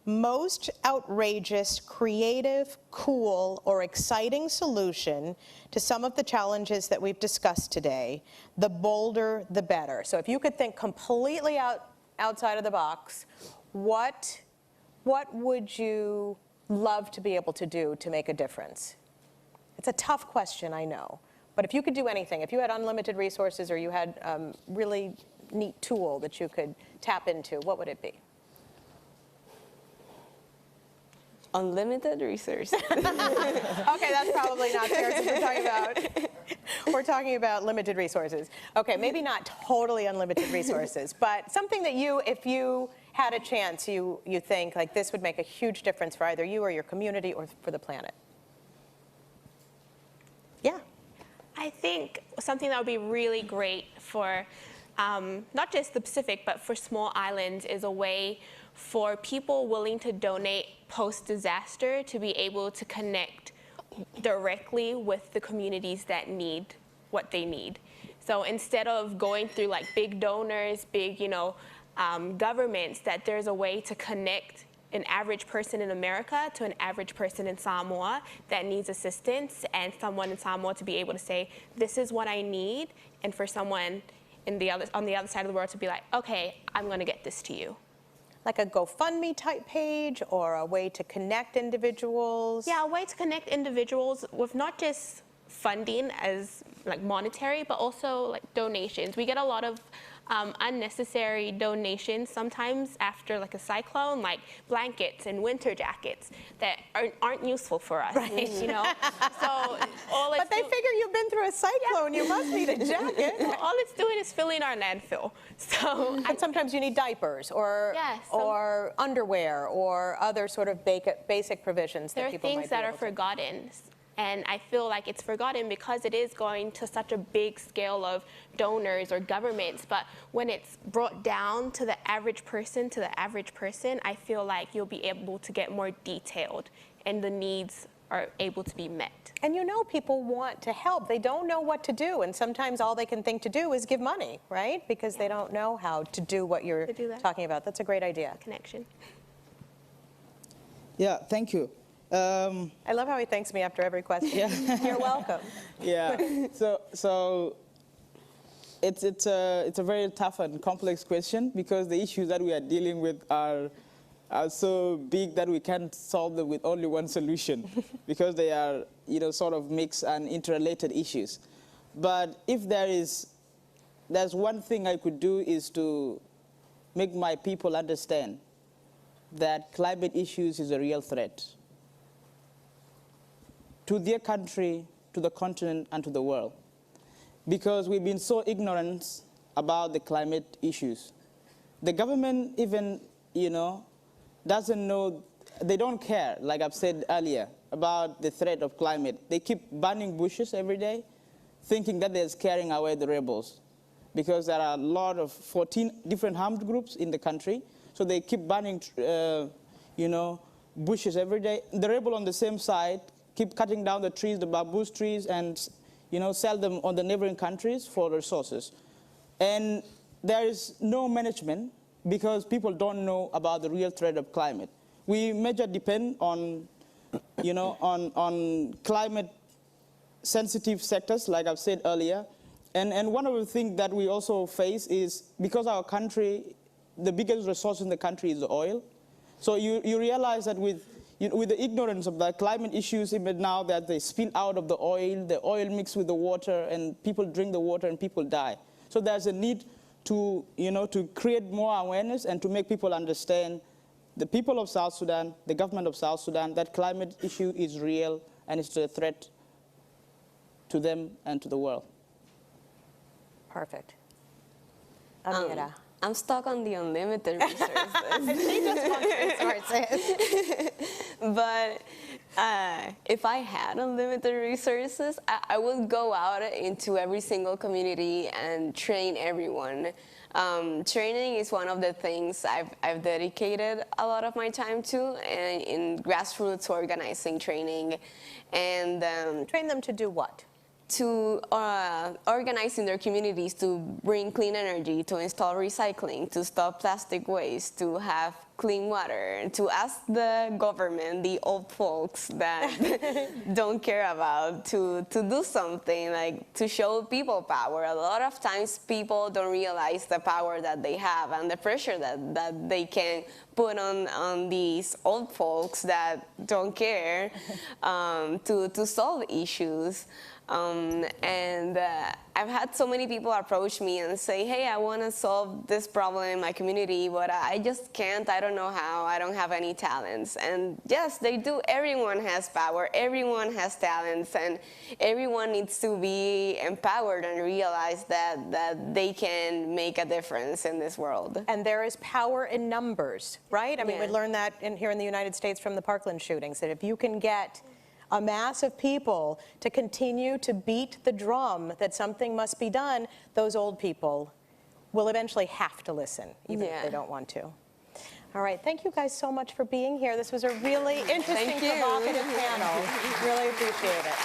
most outrageous, creative, cool, or exciting solution to some of the challenges that we've discussed today, the bolder, the better. So if you could think completely outside of the box, what would you love to be able to do to make a difference? It's a tough question, I know. But if you could do anything, if you had unlimited resources or you had a really neat tool that you could tap into, what would it be? Unlimited resources. Okay, that's probably not fair since we're talking about limited resources. Okay, maybe not totally unlimited resources, but something that if you had a chance, you think like this would make a huge difference for either you or your community or for the planet. Yeah. I think something that would be really great for not just the Pacific, but for small islands is a way for people willing to donate post-disaster to be able to connect directly with the communities that need what they need. So instead of going through like big donors, big, governments, that there's a way to connect an average person in America to an average person in Samoa that needs assistance, and someone in Samoa to be able to say, this is what I need, and for someone on the other side of the world to be like, okay, I'm gonna get this to you. Like a GoFundMe type page or a way to connect individuals? Yeah, a way to connect individuals with not just funding as like monetary, but also like donations. We get a lot of unnecessary donations sometimes after like a cyclone, like blankets and winter jackets that aren't useful for us, right. So but they figure you've been through a cyclone, you must need a jacket. All it's doing is filling our landfill. So, and sometimes you need diapers or or underwear or other sort of basic provisions that people might be able to. There are things that are forgotten. And I feel like it's forgotten because it is going to such a big scale of donors or governments. But when it's brought down to the average person, I feel like you'll be able to get more detailed and the needs are able to be met. And people want to help. They don't know what to do. And sometimes all they can think to do is give money, right? Because they don't know how to do what you're talking about. That's a great idea. Connection. Yeah, thank you. I love how he thanks me after every question. Yeah. You're welcome. Yeah. So it's a very tough and complex question because the issues that we are dealing with are so big that we can't solve them with only one solution because they are sort of mixed and interrelated issues. But if there's one thing I could do is to make my people understand that climate issues is a real threat to their country, to the continent, and to the world. Because we've been so ignorant about the climate issues. The government even, doesn't know, they don't care, like I've said earlier, about the threat of climate. They keep burning bushes every day, thinking that they're scaring away the rebels. Because there are a lot of 14 different armed groups in the country, so they keep burning, bushes every day. The rebel on the same side keep cutting down the trees, the bamboo trees, and sell them on the neighboring countries for resources. And there is no management because people don't know about the real threat of climate. We majorly depend on, on climate-sensitive sectors, like I've said earlier. And one of the things that we also face is because our country, the biggest resource in the country is the oil. So you realize that with the ignorance of the climate issues, even now that they spill out of the oil mixed with the water, and people drink the water and people die. So there's a need to, to create more awareness and to make people understand, the people of South Sudan, the government of South Sudan, that climate issue is real and it's a threat to them and to the world. Perfect. Amira. I'm stuck on the unlimited resources. She just wants resources. But if I had unlimited resources, I would go out into every single community and train everyone. Training is one of the things I've dedicated a lot of my time to, in grassroots organizing training. And train them to do what? To organize in their communities to bring clean energy, to install recycling, to stop plastic waste, to have clean water, to ask the government, the old folks that don't care about, to do something, like to show people power. A lot of times people don't realize the power that they have and the pressure that they can put on these old folks that don't care to solve issues. I've had so many people approach me and say, hey, I want to solve this problem in my community, but I just can't. I don't know how. I don't have any talents. And yes, they do. Everyone has power. Everyone has talents. And everyone needs to be empowered and realize that they can make a difference in this world. And there is power in numbers, right? I mean, we Yeah. learned that here in the United States from the Parkland shootings, that if you can get a mass of people to continue to beat the drum that something must be done, those old people will eventually have to listen, even if they don't want to. All right, thank you guys so much for being here. This was a really interesting, Thank you. provocative panel. Really appreciate it.